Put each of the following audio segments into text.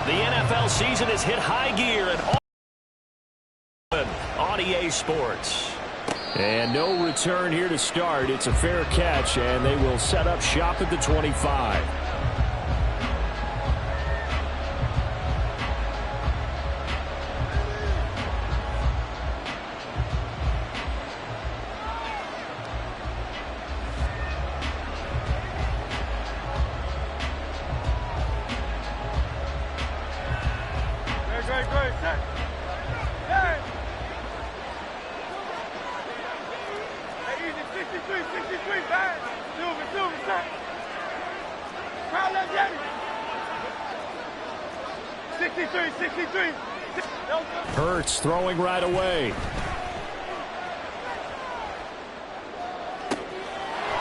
The NFL season has hit high gear on EA Sports. And no return here to start. It's a fair catch, and they will set up shop at the 25. Hurts throwing right away.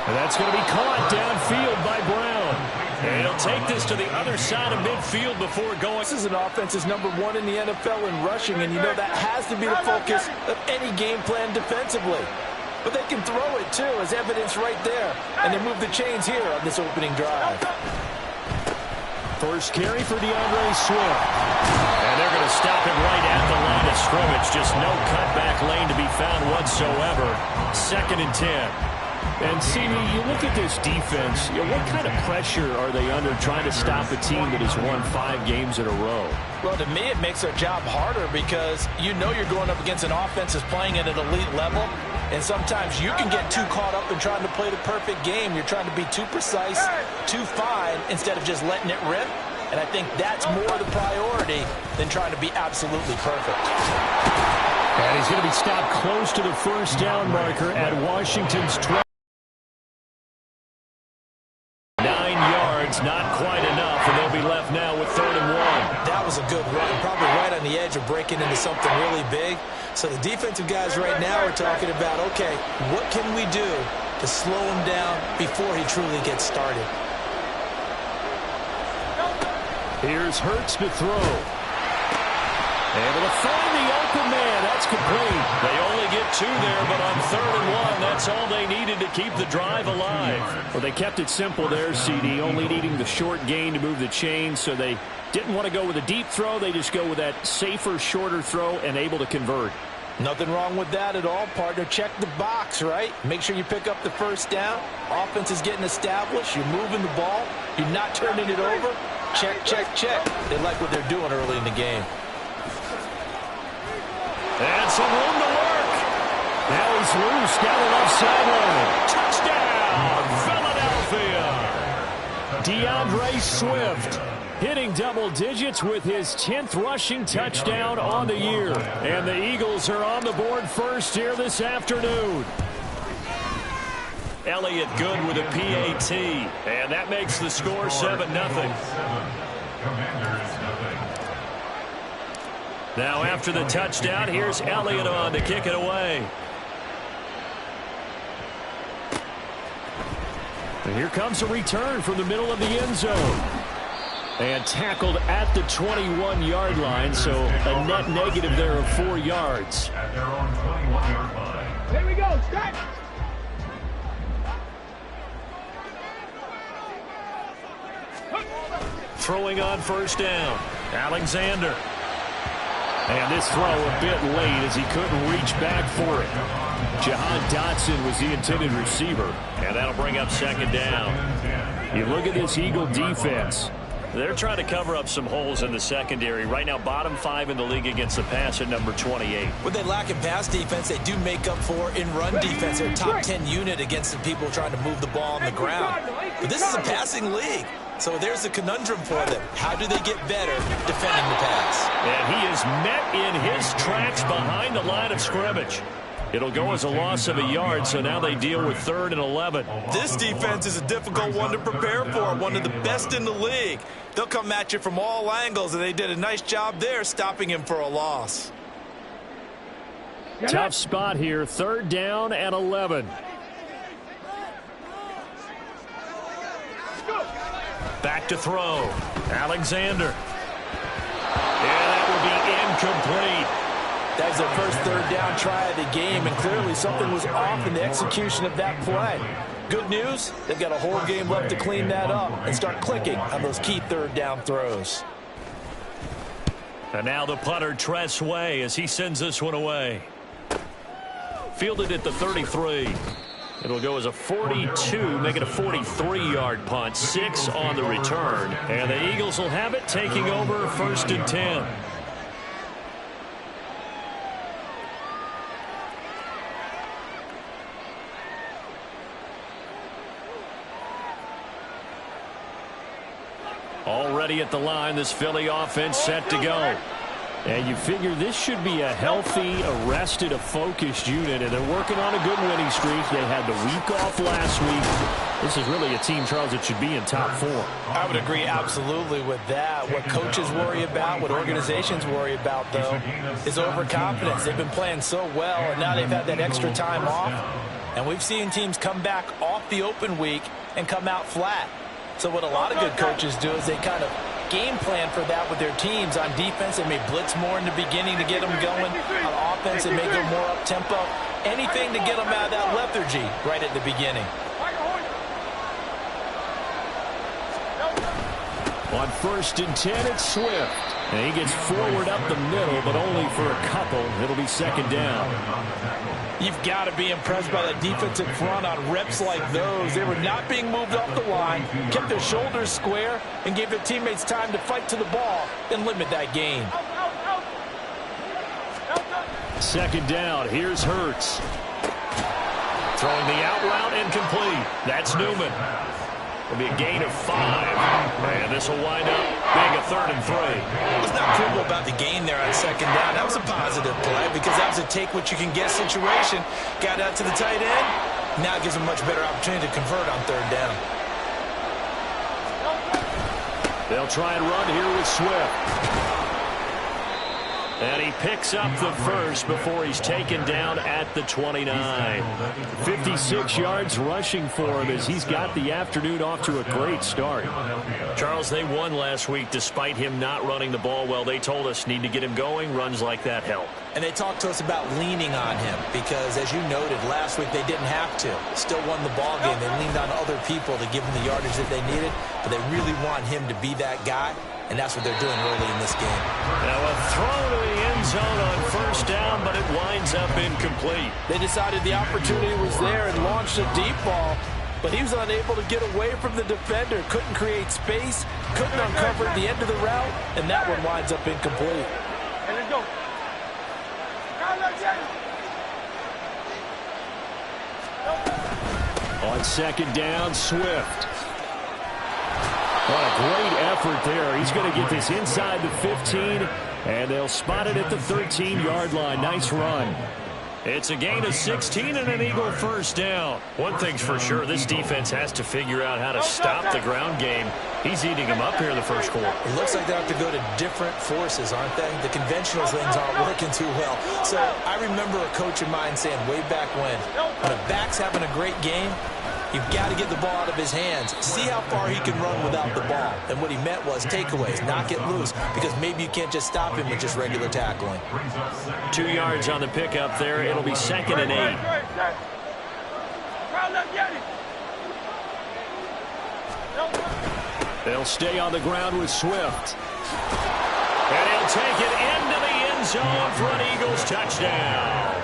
And that's going to be caught downfield by Brown. And he'll take this to the other side of midfield before going. This is an offense that's #1 in the NFL in rushing, and you know that has to be the focus of any game plan defensively. But they can throw it, too, as evidence right there. And they move the chains here on this opening drive. First carry for DeAndre Swift. And they're going to stop him right at the line of scrimmage. Just no cutback lane to be found whatsoever. 2nd and 10. And, see, you look at this defense, what kind of pressure are they under trying to stop a team that has won 5 games in a row? Well, to me, it makes their job harder because you know you're going up against an offense that's playing at an elite level. And sometimes you can get too caught up in trying to play the perfect game. You're trying to be too precise, too fine, instead of just letting it rip. And I think that's more the priority than trying to be absolutely perfect. And he's going to be stopped close to the first down marker at Washington's 12. 9 yards, not quite enough, and they'll be left now with 3rd and 1. That was a good run, probably right on the edge of breaking into something really big. So the defensive guys right now are talking about, okay, what can we do to slow him down before he truly gets started? Here's Hurts to throw. Able to find the open man. That's complete. They only get 2 there, but on 3rd and 1, that's all they needed to keep the drive alive. Well, they kept it simple there, CD, only needing the short gain to move the chains, so they didn't want to go with a deep throw. They just go with that safer, shorter throw and able to convert. Nothing wrong with that at all, partner. Check the box, right? Make sure you pick up the first down. Offense is getting established. You're moving the ball. You're not turning it over. Check, check, check. They like what they're doing early in the game. And some room to work. Now he's loose down the left sideline. Touchdown, Philadelphia. DeAndre Swift hitting double digits with his 10th rushing touchdown on the year. And the Eagles are on the board first here this afternoon. Elliott good with a PAT. And that makes the score 7-0. Now after the touchdown, here's Elliott on to kick it away. And here comes a return from the middle of the end zone. And tackled at the 21-yard line, so a net negative there of 4 yards. At their own 21-yard line. Here we go, start. Throwing on first down, Alexander. And this throw a bit late as he couldn't reach back for it. Jahan Dotson was the intended receiver. And that'll bring up 2nd down. You look at this Eagle defense. They're trying to cover up some holes in the secondary. Right now, bottom 5 in the league against the pass at number 28. What they lack in pass defense, they do make up for in run defense. They're a top 10 unit against the people trying to move the ball on the ground. But this is a passing league. So there's a conundrum for them. How do they get better defending the pass? And he is met in his tracks behind the line of scrimmage. It'll go as a loss of a yard, so now they deal with 3rd and 11. This defense is a difficult one to prepare for, one of the best in the league. They'll come at you from all angles, and they did a nice job there stopping him for a loss. Tough spot here, 3rd down and 11. Back to throw. Alexander. And that will be incomplete. That was their first 3rd down try of the game, and clearly something was off in the execution of that play. Good news, they've got a whole game left to clean that up and start clicking on those key 3rd down throws. And now the punter, Tress Way, as he sends this one away. Fielded at the 33. It'll go as a 42, make it a 43-yard punt. 6 on the return. And the Eagles will have it, taking over 1st and 10. Already at the line, this Philly offense set to go. And you figure this should be a healthy, arrested, a focused unit, and they're working on a good winning streak. They had the week off last week. This is really a team, Charles, that should be in top 4. I would agree absolutely with that. What coaches worry about, what organizations worry about, though, is overconfidence. They've been playing so well, and now they've had that extra time off. And we've seen teams come back off the open week and come out flat. So what a lot of good coaches do is they kind of game plan for that with their teams. On defense, they may blitz more in the beginning to get them going. On offense, they may go more up-tempo. Anything to get them out of that lethargy right at the beginning. On 1st and 10, it's Swift. And he gets forward up the middle, but only for a couple. It'll be 2nd down. You've got to be impressed by the defensive front on reps like those. They were not being moved off the line, kept their shoulders square, and gave their teammates time to fight to the ball and limit that gain. 2nd down. Here's Hurts. Throwing the out route incomplete. That's Newman. It'll be a gain of 5. And this will wind up being a 3rd and 3. What's not cool about the gain there on 2nd down? That was a positive play because that was a take-what-you-can-get situation. Got out to the tight end. Now it gives them a much better opportunity to convert on 3rd down. They'll try and run here with Swift. And he picks up the first before he's taken down at the 29. 56 yards rushing for him as he's got the afternoon off to a great start. Charles, they won last week despite him not running the ball well. They told us need to get him going. Runs like that help. And they talked to us about leaning on him because, as you noted, last week they didn't have to. Still won the ball game. They leaned on other people to give them the yardage that they needed, but they really want him to be that guy. And that's what they're doing early in this game. Now a throw to the end zone on 1st down, but it winds up incomplete. They decided the opportunity was there and launched a deep ball, but he was unable to get away from the defender. Couldn't create space, couldn't uncover the end of the route, and that one winds up incomplete. Hey, let's go. On 2nd down, Swift. What a great effort there. He's going to get this inside the 15, and they'll spot it at the 13-yard line. Nice run. It's a gain of 16 and an Eagle 1st down. One thing's for sure, this defense has to figure out how to stop the ground game. He's eating them up here in the 1st quarter. It looks like they have to go to different forces, aren't they? The conventional things aren't working too well. So I remember a coach of mine saying way back when a back's having a great game, you've got to get the ball out of his hands. See how far he can run without the ball. And what he meant was takeaways, not get loose, because maybe you can't just stop him with just regular tackling. 2 yards on the pickup there. It'll be 2nd and 8. They'll stay on the ground with Swift. And he'll take it into the end zone for an Eagles touchdown.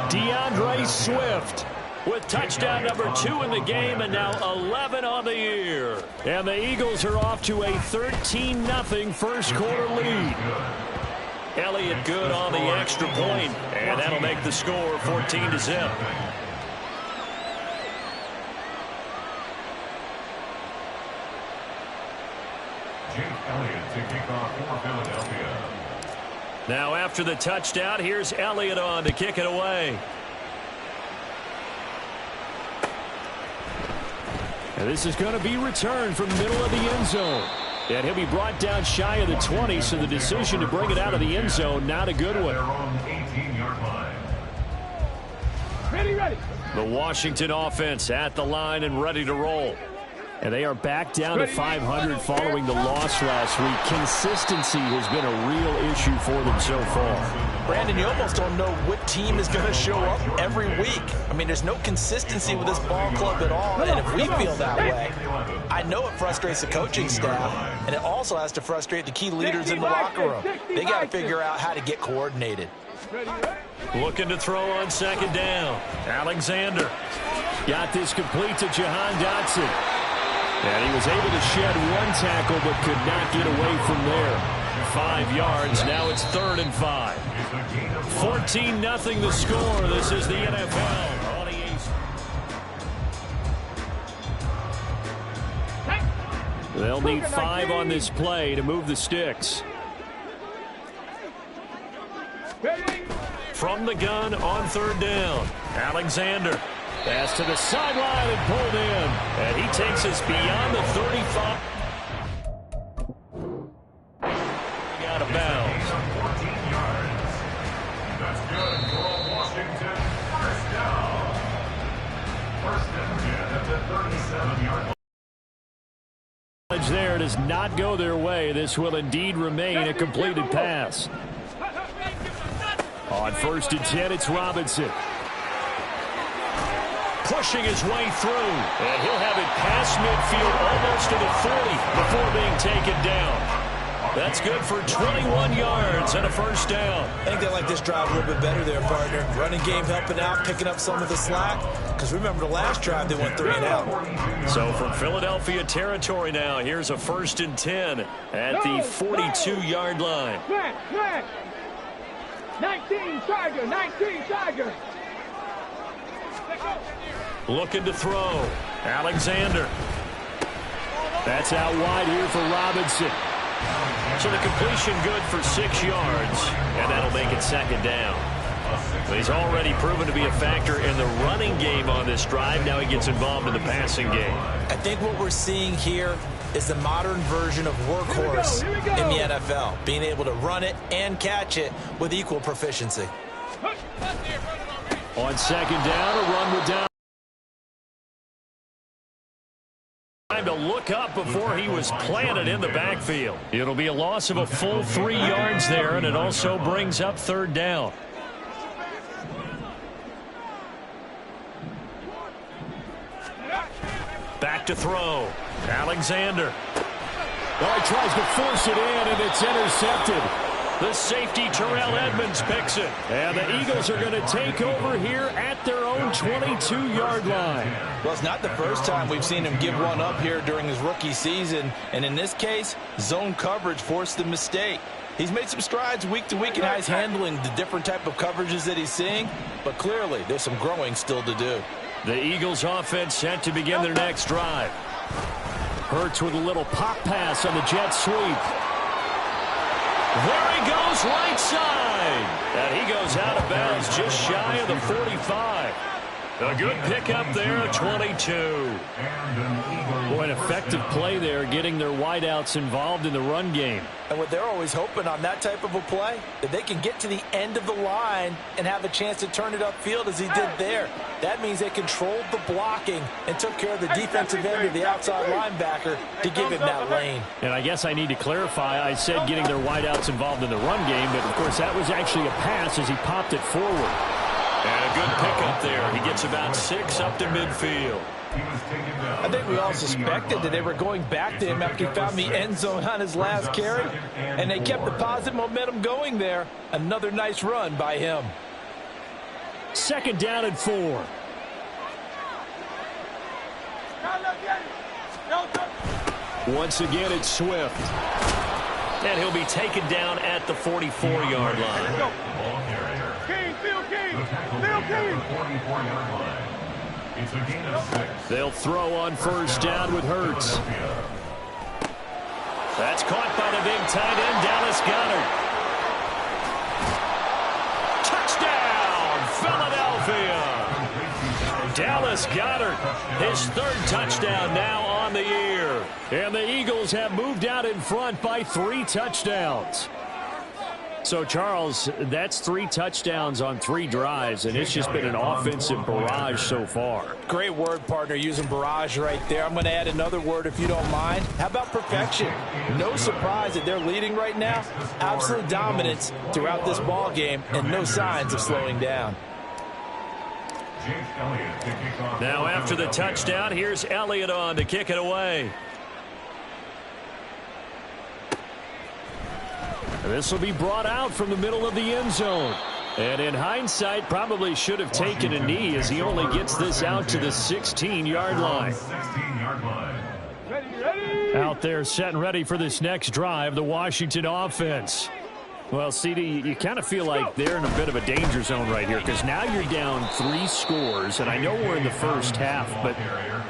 DeAndre Swift with touchdown number 2 in the game, and now 11 on the year. And the Eagles are off to a 13-0 1st quarter lead. Elliott good on the extra point, and that'll make the score 14-0. Jake Elliott to kick off for Philadelphia. Now after the touchdown, here's Elliott on to kick it away. And this is going to be returned from the middle of the end zone. And he'll be brought down shy of the 20, so the decision to bring it out of the end zone, not a good one. They're on 18-yard line. Ready. The Washington offense at the line and ready to roll. And they are back down to 500 following the loss last week. Consistency has been a real issue for them so far. Brandon, you almost don't know what team is going to show up every week. I mean, there's no consistency with this ball club at all, and if we feel that way, I know it frustrates the coaching staff, and it also has to frustrate the key leaders in the locker room. They got to figure out how to get coordinated. Looking to throw on second down. Alexander. Got this complete to Jahan Dotson. And he was able to shed one tackle but could not get away from there. 5 yards. Now it's 3rd and 5. 14-0 the score. This is the NFL. On the East. They'll need 5 on this play to move the sticks. From the gun on 3rd down. Alexander. Pass to the sideline and pulled in. And he takes us beyond the 35. Out of bounds. 14 yards. That's good for Washington. First down. First and 10 at the 37-yard line. There does not go their way. This will indeed remain a completed pass. On 1st and 10, it's Robinson. Pushing his way through. And he'll have it past midfield almost to the 40 before being taken down. That's good for 21 yards and a first down. I think they like this drive a little bit better there, partner. Running game helping out, picking up some of the slack. Because remember the last drive, they went 3 and out. So from Philadelphia territory now, here's a 1st and 10 at the 42-yard line. 19 Tiger. Looking to throw. Alexander. That's out wide here for Robinson. So the completion good for 6 yards, and that'll make it 2nd down. He's already proven to be a factor in the running game on this drive. Now he gets involved in the passing game. I think what we're seeing here is the modern version of workhorse in the NFL, being able to run it and catch it with equal proficiency. On 2nd down, a run with down. Time to look up before he was planted in the backfield. It'll be a loss of a full 3 yards there, and it also brings up 3rd down. Back to throw. Alexander. Well, he tries to force it in, and it's intercepted. The safety, Terrell Edmonds, picks it. And the Eagles are going to take over here at their own 22-yard line. Well, it's not the first time we've seen him give one up here during his rookie season. And in this case, zone coverage forced the mistake. He's made some strides week to week in how he's handling the different type of coverages that he's seeing. But clearly, there's some growing still to do. The Eagles offense set to begin their next drive. Hurts with a little pop pass on the jet sweep. There he goes, right side. And he goes out of bounds just shy of the 45. A good pickup there at 22. Boy, an effective play there, getting their wideouts involved in the run game. And what they're always hoping on that type of a play, that they can get to the end of the line and have a chance to turn it upfield as he did there. That means they controlled the blocking and took care of the defensive end of the outside linebacker to give him that lane. And I guess I need to clarify, I said getting their wideouts involved in the run game, but of course that was actually a pass as he popped it forward. And a good pickup there. He gets about 6 up to midfield. I think we all suspected that they were going back to him after he found the end zone on his last carry, and they kept the positive momentum going there. Another nice run by him. 2nd down and 4. Once again, it's Swift. And he'll be taken down at the 44-yard line. They'll throw on 1st down with Hurts. That's caught by the big tight end, Dallas Goedert. Touchdown, Philadelphia! Dallas Goedert, his 3rd touchdown now on the year. And the Eagles have moved out in front by 3 touchdowns. So, Charles, that's 3 touchdowns on 3 drives, and it's just been an offensive barrage so far. Great word, partner, using barrage right there. I'm going to add another word if you don't mind. How about perfection? No surprise that they're leading right now. Absolute dominance throughout this ball game and no signs of slowing down. Now after the touchdown, here's Elliott on to kick it away. This will be brought out from the middle of the end zone. And in hindsight, probably should have taken a knee as he only gets this out to the 16-yard line. Out there set and ready for this next drive, the Washington offense. Well, CD, you kind of feel like they're in a bit of a danger zone right here because now you're down 3 scores, and I know we're in the first half, but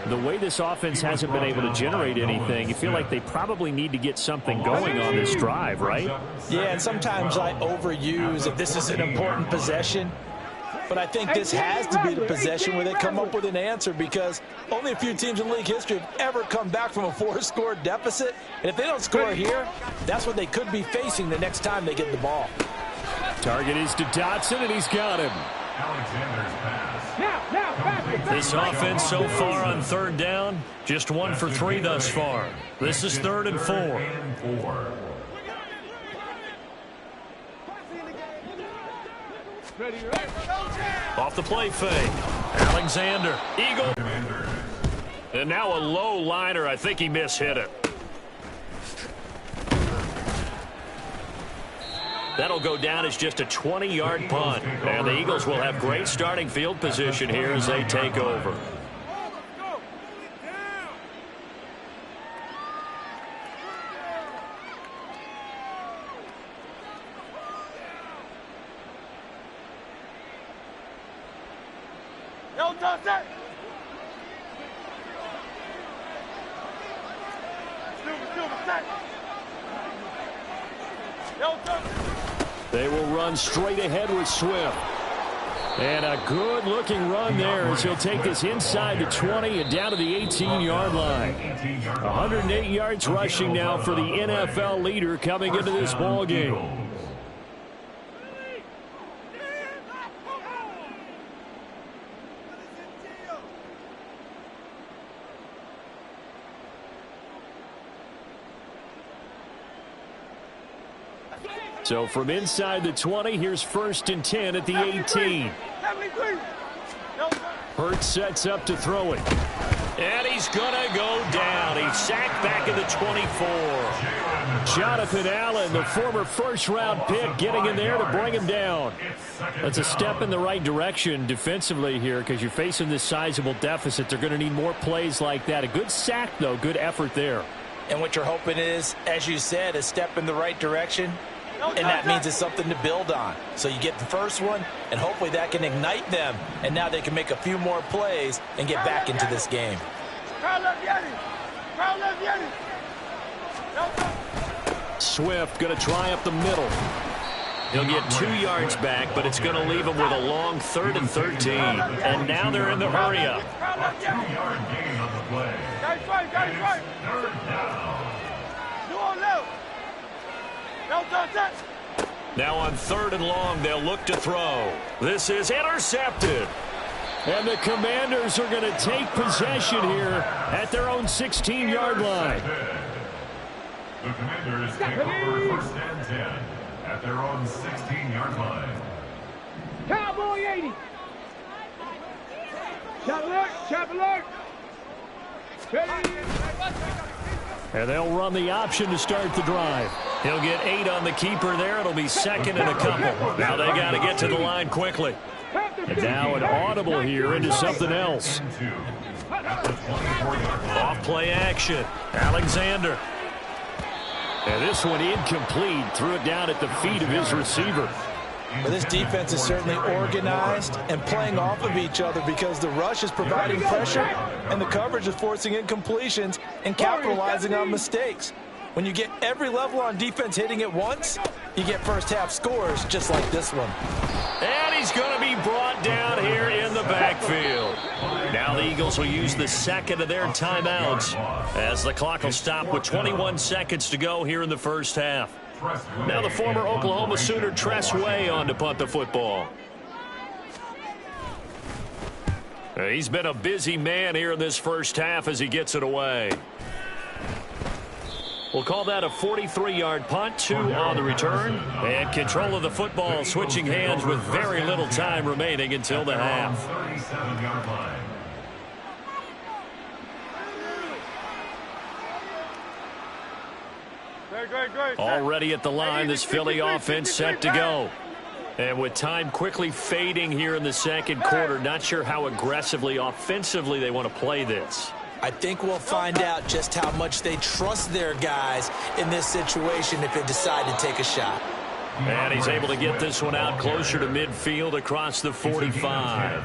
the way this offense hasn't been able to generate anything, you feel like they probably need to get something going on this drive, right? Yeah, and sometimes I overuse if this is an important possession. But I think this has to be the possession where they come up with an answer because only a few teams in league history have ever come back from a 4-score deficit. And if they don't score here, that's what they could be facing the next time they get the ball. Target is to Dotson, and he's got him. This offense so far on 3rd down, just 1 for 3 thus far. This is 3rd and 4. Off the play fake. Alexander. Eagle. And now a low liner. I think he mishit it. That'll go down as just a 20-yard punt. And the Eagles will have great starting field position here as they take over. They will run straight ahead with Swift. And a good-looking run there as he'll take this inside the 20 and down to the 18-yard line. 108 yards rushing now for the NFL leader coming into this ball game. So from inside the 20, here's 1st and 10 at the 18. Hurts sets up to throw it. And he's going to go down. He's sacked back at the 24. Jonathan Allen, the former first-round pick, getting in there to bring him down. That's a step in the right direction defensively here because you're facing this sizable deficit. They're going to need more plays like that. A good sack, though. Good effort there. And what you're hoping is, as you said, a step in the right direction. And that means it's something to build on. So you get the first one, and hopefully that can ignite them. And now they can make a few more plays and get back into this game. Swift going to try up the middle. He'll get 2 yards back, but it's going to leave him with a long 3rd and 13. And now they're in the hurry-up. 2-yard gain on the play. Third down. Now on 3rd and long, they'll look to throw. This is intercepted. And the Commanders are going to take possession here at their own 16-yard line. The Commanders take over 1st and 10 at their own 16-yard line. Cowboy 80. Chop alert. And they'll run the option to start the drive. He'll get 8 on the keeper there. It'll be 2nd and a couple. Now they got to get to the line quickly. And now an audible here into something else. Off play action. Alexander. And this one incomplete. Threw it down at the feet of his receiver. But this defense is certainly organized and playing off of each other because the rush is providing pressure and the coverage is forcing incompletions and capitalizing on mistakes. When you get every level on defense hitting at once, you get first-half scores just like this one. And he's going to be brought down here in the backfield. Now the Eagles will use the 2nd of their timeouts as the clock will stop with 21 seconds to go here in the first half. Now the former Oklahoma Sooner Tress Way on to punt the football. He's been a busy man here in this first half as he gets it away. We'll call that a 43-yard punt, 2 on the return. And control of the football switching hands with very little time remaining until the half. 37-yard line. Already at the line, this Philly offense set to go. And with time quickly fading here in the second quarter, not sure how aggressively, offensively they want to play this. I think we'll find out just how much they trust their guys in this situation if they decide to take a shot. And he's able to get this one out closer to midfield across the 45.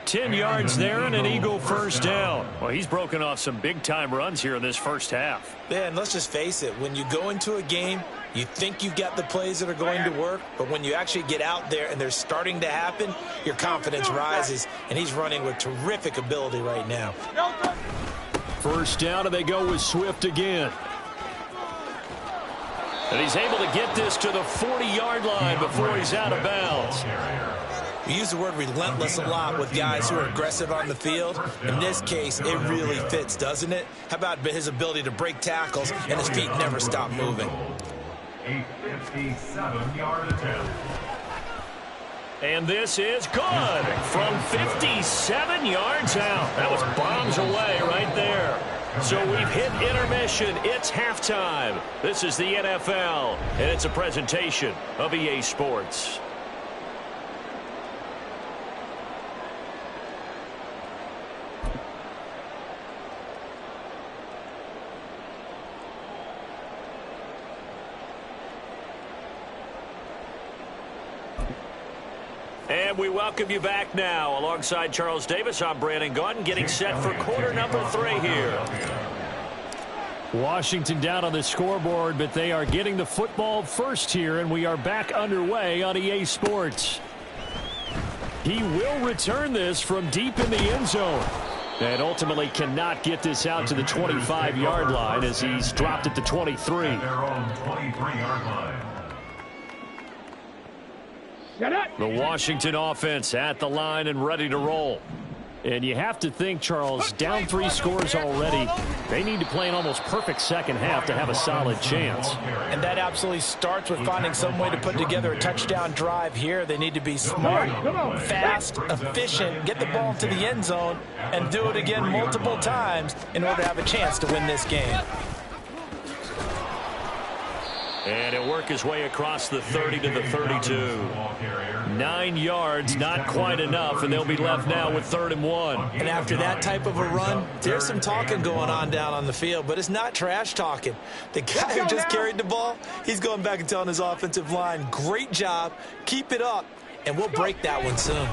10 yards there and an Eagle first down. Well, he's broken off some big-time runs here in this first half. Yeah, and let's just face it. When you go into a game, you think you've got the plays that are going to work, but when you actually get out there and they're starting to happen, your confidence rises, and he's running with terrific ability right now. First down, and they go with Swift again. And he's able to get this to the 40-yard line before he's out of bounds. We use the word relentless a lot with guys who are aggressive on the field. In this case, it really fits, doesn't it? How about his ability to break tackles and his feet never stop moving? A 57-yard attempt. And this is good from 57 yards out. That was bombs away right there. So we've hit intermission. It's halftime. This is the NFL, and it's a presentation of EA Sports. And we welcome you back now. Alongside Charles Davis, I'm Brandon Gaudin, getting set for quarter number 3 here. Washington down on the scoreboard, but they are getting the football first here, and we are back underway on EA Sports. He will return this from deep in the end zone. And ultimately cannot get this out to the 25-yard line as he's dropped at the 23. At their own 23-yard line. The Washington offense at the line and ready to roll. And you have to think, Charles, down 3 scores already. They need to play an almost perfect second half to have a solid chance. And that absolutely starts with finding some way to put together a touchdown drive here. They need to be smart, fast, efficient, get the ball to the end zone, and do it again multiple times in order to have a chance to win this game. And he'll work his way across the 30 to the 32. 9 yards, not quite enough, and they'll be left now with 3rd and 1. And after that type of a run, there's some talking going on down on the field, but it's not trash talking. The guy who just carried the ball, he's going back and telling his offensive line, great job, keep it up, and we'll break that one soon.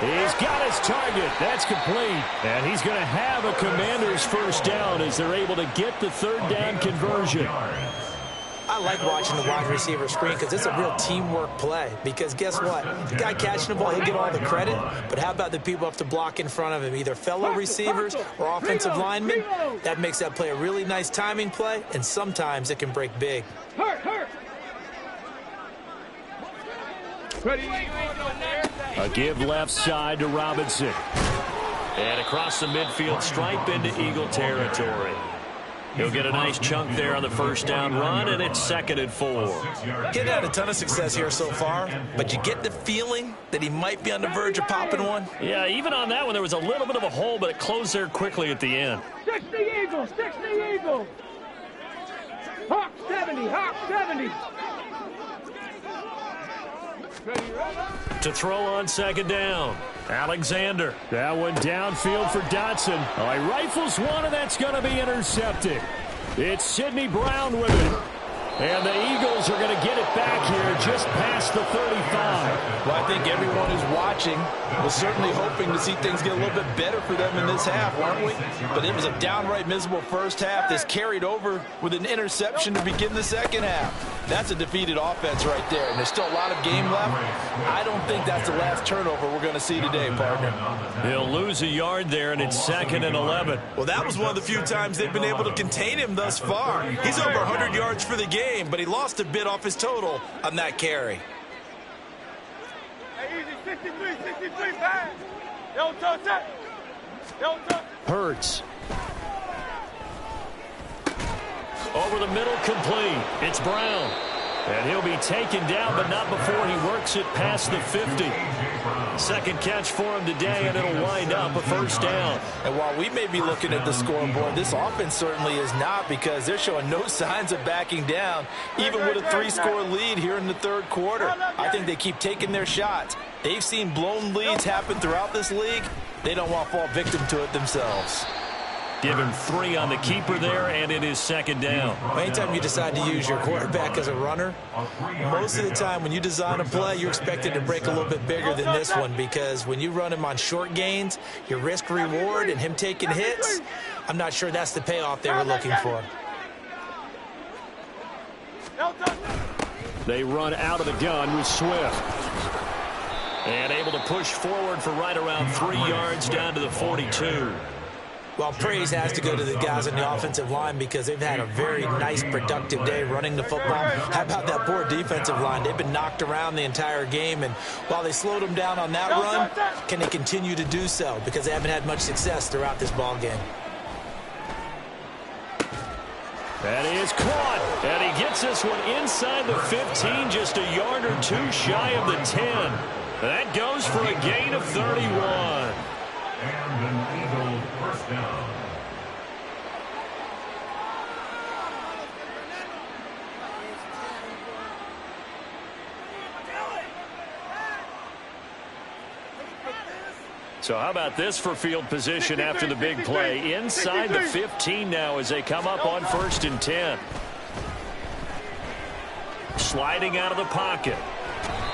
He's got his target. That's complete. And he's going to have a Commander's first down as they're able to get the 3rd down conversion. I like watching the wide receiver screen because it's a real teamwork play. Because guess what? The guy catching the ball, he'll get all the credit. But how about the people have to block in front of him, either fellow receivers or offensive linemen? That makes that play a really nice timing play, and sometimes it can break big. Hurt. Ready? A give left side to Robinson. And across the midfield stripe into Eagle territory. He'll get a nice chunk there on the first down run, and it's 2nd and 4. He's had a ton of success here so far, but you get the feeling that he might be on the verge of popping one. Yeah, even on that one, there was a little bit of a hole, but it closed there quickly at the end. 60 Eagles, 60 Eagles. Hawk 70, Hawk 70. To throw on 2nd down, Alexander. That one downfield for Dotson. Oh, he rifles one, and that's going to be intercepted. It's Sidney Brown with it. And the Eagles are going to get it back here just past the 35. Well, I think everyone who's watching was certainly hoping to see things get a little bit better for them in this half, weren't we? But it was a downright miserable first half. This carried over with an interception to begin the second half. That's a defeated offense right there, and there's still a lot of game left. I don't think that's the last turnover we're going to see today, partner. He'll lose a yard there, and it's 2nd and 11. Well, that was one of the few times they've been able to contain him thus far. He's over 100 yards for the game, but he lost a bit off his total on that carry. Hey, easy, 63, 63, pass. Don't touch that. Don't touch. Hurts. Over the middle, complete. It's Brown. And he'll be taken down, but not before he works it past the 50. Second catch for him today, and it'll wind up a first down. And while we may be looking at the scoreboard, this offense certainly is not, because they're showing no signs of backing down, even with a 3-score lead here in the third quarter. I think they keep taking their shots. They've seen blown leads happen throughout this league. They don't want to fall victim to it themselves. Give him 3 on the keeper there, and it is second down. Anytime you decide to use your quarterback as a runner, most of the time when you design a play, you're expected to break a little bit bigger than this one, because when you run him on short gains, your risk-reward and him taking hits, I'm not sure that's the payoff they were looking for. They run out of the gun with Swift. And able to push forward for right around 3 yards down to the 42. Well, praise has to go to the guys on the offensive line, because they've had a very nice, productive day running the football. How about that poor defensive line? They've been knocked around the entire game, and while they slowed them down on that run, can they continue to do so? Because they haven't had much success throughout this ball game. That is caught, and he gets this one inside the 15, just a yard or 2 shy of the 10. That goes for a gain of 31. And an Eagle first down. So how about this for field position after the big play? Inside the 15 now as they come up on 1st and 10. Sliding out of the pocket.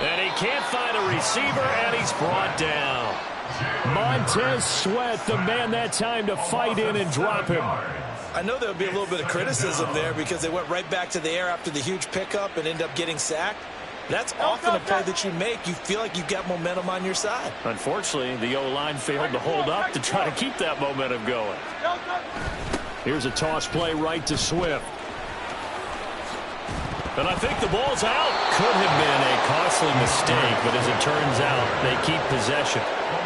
And he can't find a receiver, and he's brought down. Montez Sweat, the man that time to fight in and drop him. I know there'll be a little bit of criticism there, because they went right back to the air after the huge pickup and ended up getting sacked. That's often a play that you make. You feel like you've got momentum on your side. Unfortunately, the O-line failed to hold up to try to keep that momentum going. Here's a toss play right to Swift. And I think the ball's out. Could have been a costly mistake, but as it turns out, they keep possession.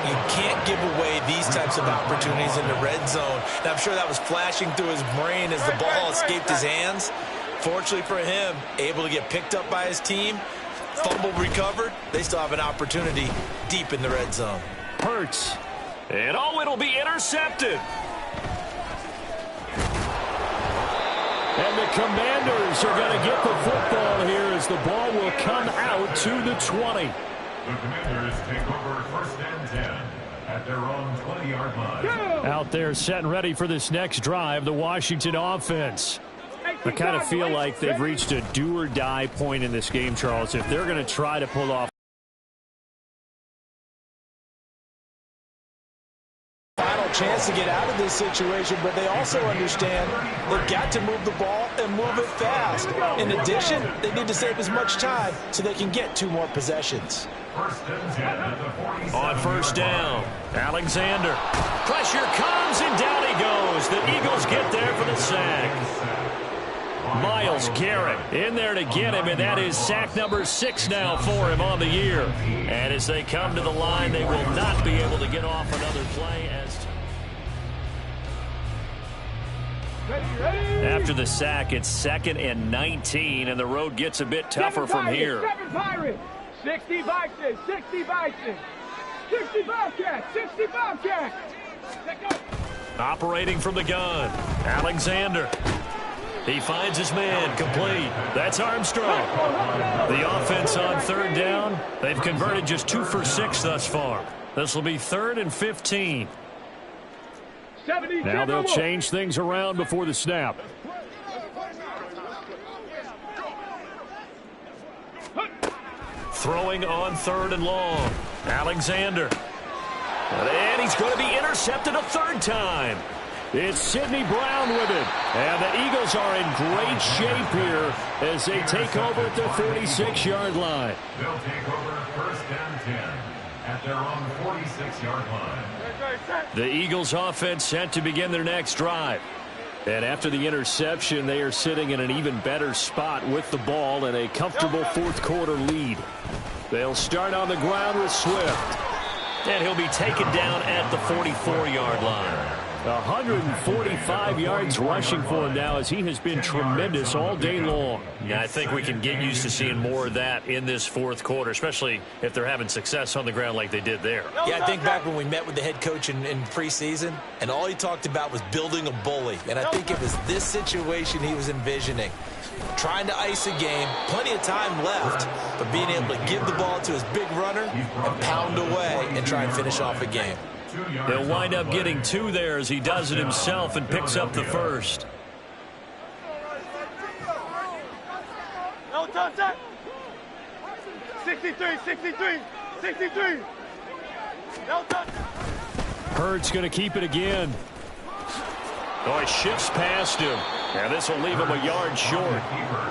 You can't give away these types of opportunities in the red zone. And I'm sure that was flashing through his brain as the ball escaped his hands. Fortunately for him, able to get picked up by his team, fumble recovered. They still have an opportunity deep in the red zone. Hurts. And it'll be intercepted. And the Commanders are going to get the football here as the ball will come out to the 20. The Commanders take over 1st and 10 at their own 20-yard line. Out there set and ready for this next drive, the Washington offense. I kind of feel like they've reached a do-or-die point in this game, Charles. If they're going to try to pull off final chance to get out of this situation, but they also understand they've got to move the ball and move it fast. In addition, they need to save as much time so they can get 2 more possessions. 1st and 10 at the 47. On 1st down, Alexander. Pressure comes, and down he goes. The Eagles get there for the sack. Myles Garrett in there to get him, and that is sack number 6 now for him on the year. And as they come to the line, they will not be able to get off another play. After the sack, it's 2nd and 19, and the road gets a bit tougher from here. 7 Pirates, 60 Vikings, 60 Vikings, 60 Bobcats, 60 Bobcats. Operating from the gun, Alexander. He finds his man, complete. That's Armstrong. The offense on 3rd down. They've converted just 2 for 6 thus far. This will be 3rd and 15. Now they'll change things around before the snap. throwing on 3rd and long. Alexander. And he's going to be intercepted a 3rd time. It's Sidney Brown with it. And the Eagles are in great shape here as they take over at their 46-yard line. They'll take over 1st and 10 at their own 46-yard line. The Eagles offense set to begin their next drive. And after the interception, they are sitting in an even better spot with the ball and a comfortable 4th quarter lead. They'll start on the ground with Swift. And he'll be taken down at the 44-yard line. 145 yards rushing for him now as he has been tremendous all day long. Yeah, I think we can get used to seeing more of that in this 4th quarter, especially if they're having success on the ground like they did there. Yeah, I think back when we met with the head coach in preseason, and all he talked about was building a bully. And I think it was this situation he was envisioning. Trying to ice a game, plenty of time left, but being able to give the ball to his big runner and pound away and try and finish off a game. He'll wind up getting 2 there as he does it himself and picks up the 1st. No touch. 63. No touch. Hurts going to keep it again. Oh, he shifts past him. And this will leave him a yard short.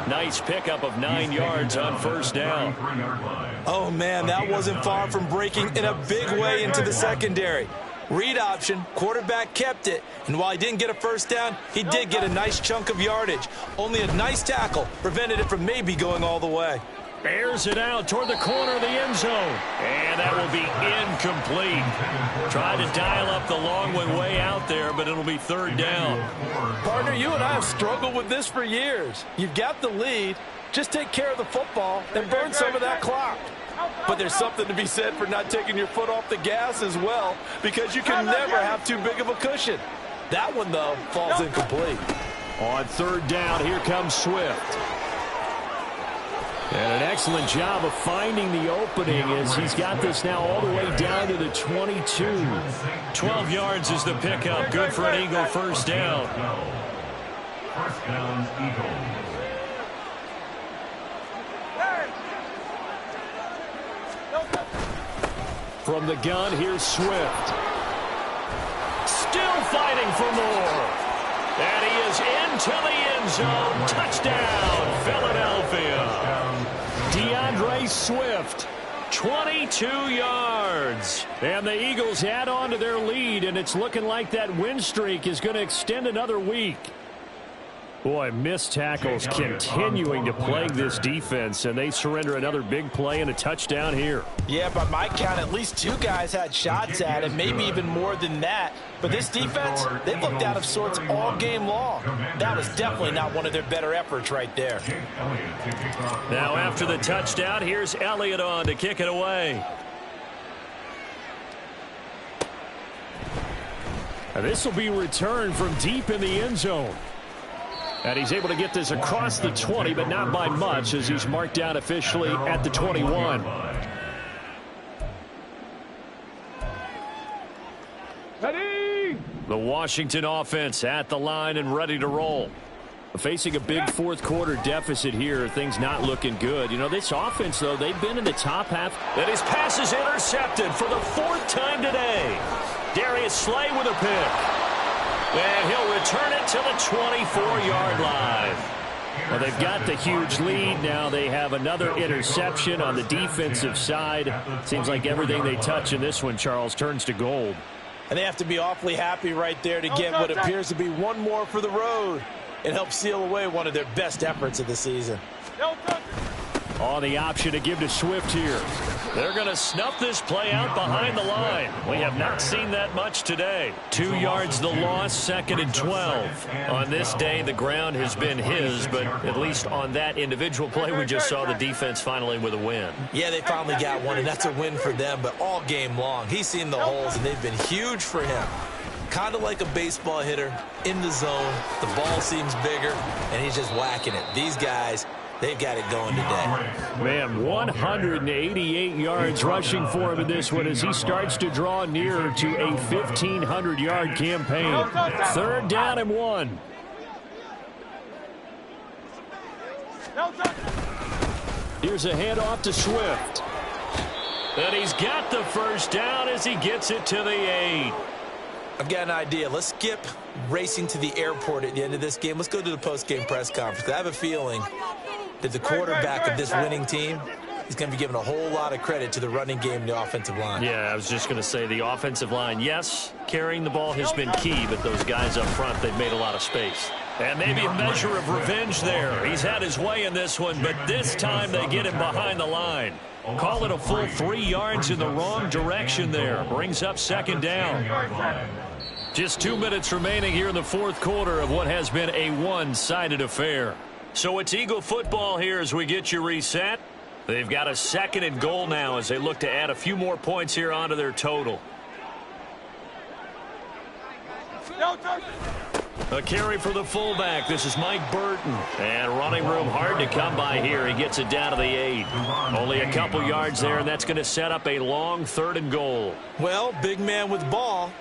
Nice pickup of 9 yards on 1st down. Oh, man, that wasn't far from breaking in a big way into the secondary. Read option, quarterback kept it, and while he didn't get a 1st down, he did get a nice chunk of yardage. Only a nice tackle prevented it from maybe going all the way. Airs it out toward the corner of the end zone. And that will be incomplete. Tried to dial up the long one way out there, but it'll be 3rd down. Partner, you and I have struggled with this for years. You've got the lead. Just take care of the football and burn some of that clock. But there's something to be said for not taking your foot off the gas as well, because you can never have too big of a cushion. That one, though, falls incomplete. On 3rd down, here comes Swift. And an excellent job of finding the opening as he's got this now all the way down to the 22. 12 yards is the pickup. Good for an Eagle 1st down. 1st down, Eagles. From the gun, here's Swift. Still fighting for more. And he is into the end zone. Touchdown, Philadelphia. DeAndre Swift. 22 yards. And the Eagles add on to their lead, and it's looking like that win streak is going to extend another week. Boy, missed tackles continuing to plague this defense, and they surrender another big play and a touchdown here. Yeah, by my count, at least 2 guys had shots at it, maybe even more than that. But this defense, they looked out of sorts all game long. That was definitely not one of their better efforts right there. Now after the touchdown, here's Elliott on to kick it away. And this will be returned from deep in the end zone. And he's able to get this across the 20, but not by much as he's marked down officially at the 21. Ready? The Washington offense at the line and ready to roll. Facing a big 4th quarter deficit here, things not looking good. You know, this offense, though, they've been in the top half. And his pass is intercepted for the 4th time today. Darius Slay with a pick. And he'll return it to the 24-yard line. Well, they've got the huge lead. Now they have another interception on the defensive side. Seems like everything they touch in this one, Charles, turns to gold. And they have to be awfully happy right there to get what appears to be one more for the road and help seal away one of their best efforts of the season. On the option to give to Swift here. They're going to snuff this play out behind the line. We have not seen that much today. 2 yards the loss, 2nd and 12. On this day, the ground has been his, but at least on that individual play, we just saw the defense finally with a win. Yeah, they finally got one, and that's a win for them, but all game long, he's seen the holes, and they've been huge for him. Kind of like a baseball hitter in the zone. The ball seems bigger, and he's just whacking it. These guys, they've got it going today. Man, 188 yards rushing for him in this one as he starts to draw nearer to a 1,500-yard campaign. 3rd down and 1. Here's a handoff to Swift. And he's got the first down as he gets it to the 8. I've got an idea. Let's skip racing to the airport at the end of this game. Let's go to the post-game press conference. I have a feeling that the quarterback of this winning team is going to be given a whole lot of credit to the running game and the offensive line. Yeah, I was just going to say the offensive line, yes, carrying the ball has been key, but those guys up front, they've made a lot of space. And maybe a measure of revenge there. He's had his way in this one, but this time they get him behind the line. Call it a full 3 yards in the wrong direction there. Brings up second down. Just 2 minutes remaining here in the fourth quarter of what has been a one-sided affair. So it's Eagle football here as we get you reset. They've got a 2nd and goal now as they look to add a few more points here onto their total. A carry for the fullback. This is Mike Burton. And running room hard to come by here. He gets it down to the 8. Only a couple yards there, and that's going to set up a long 3rd and goal. Well, big man with ball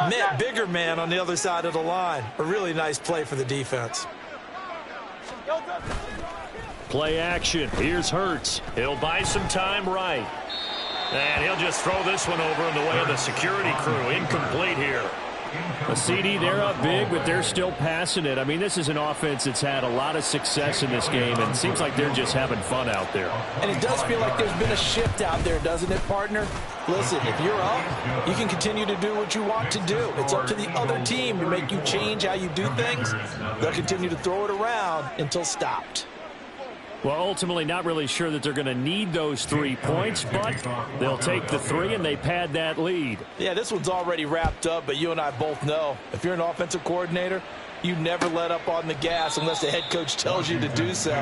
met bigger man on the other side of the line. A really nice play for the defense. Play action. Here's Hurts. He'll buy some time right. And he'll just throw this one over in the way of the security crew. Incomplete here. A CD, they're up big, but they're still passing it. I mean, this is an offense that's had a lot of success in this game, and it seems like they're just having fun out there. And it does feel like there's been a shift out there, doesn't it, partner? Listen, if you're up, you can continue to do what you want to do. It's up to the other team to make you change how you do things. They'll continue to throw it around until stopped. Well, ultimately, not really sure that they're going to need those 3 points, but they'll take the 3 and they pad that lead. Yeah, this one's already wrapped up, but you and I both know if you're an offensive coordinator, you never let up on the gas unless the head coach tells you to do so.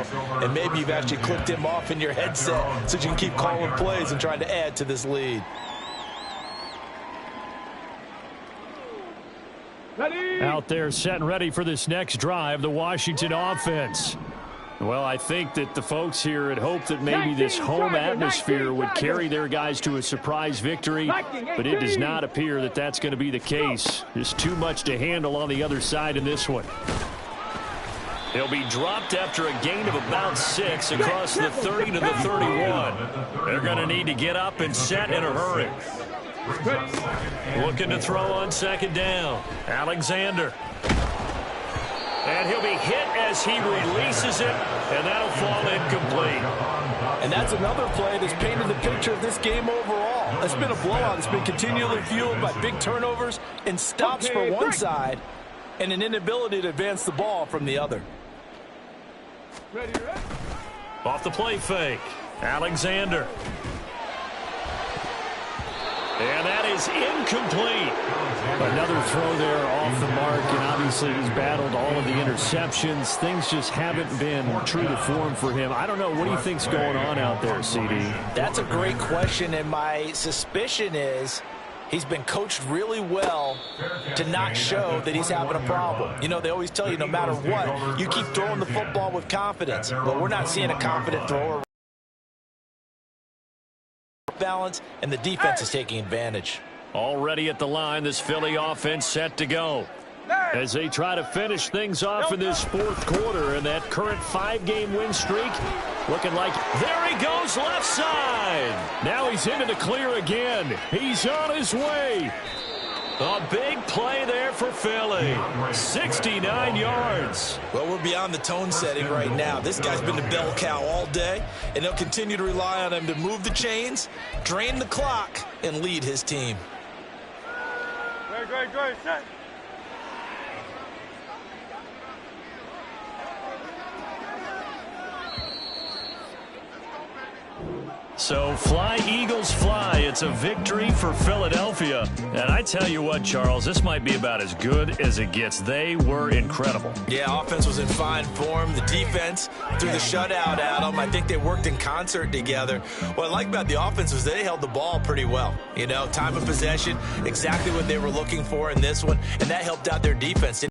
And maybe you've actually clicked him off in your headset so you can keep calling plays and trying to add to this lead. Ready? Out there set and ready for this next drive, the Washington offense. Well, I think that the folks here had hoped that maybe this home atmosphere would carry their guys to a surprise victory, but it does not appear that that's going to be the case. There's too much to handle on the other side in this one. He'll be dropped after a gain of about 6 across the 30 to the 31. They're going to need to get up and set in a hurry. Looking to throw on 2nd down. Alexander. And he'll be hit as he releases it, and that'll fall incomplete. And that's another play that's painted the picture of this game overall. It's been a blowout. It's been continually fueled by big turnovers and stops for one side and an inability to advance the ball from the other. Ready. Off the play fake, Alexander. And that is incomplete. Another throw there off the mark, and obviously he's battled all of the interceptions. Things just haven't been true to form for him. I don't know. What do you think's going on out there, CD? That's a great question, and my suspicion is he's been coached really well to not show that he's having a problem. You know, they always tell you no matter what, you keep throwing the football with confidence. But we're not seeing a confident thrower. Balance, and the defense is taking advantage. Already at the line, this Philly offense set to go. As they try to finish things off in this fourth quarter, and that current 5-game win streak looking like, there he goes left side. Now he's into the clear again. He's on his way. A big play there for Philly. 69 yards. Well, we're beyond the tone setting right now. This guy's been the bell cow all day, and they'll continue to rely on him to move the chains, drain the clock, and lead his team. Great, set. So fly, Eagles, fly. It's a victory for Philadelphia. And I tell you what, Charles, this might be about as good as it gets. They were incredible. Yeah, offense was in fine form. The defense threw the shutout at them. I think they worked in concert together. What I like about the offense was they held the ball pretty well. You know, time of possession, exactly what they were looking for in this one, and that helped out their defense.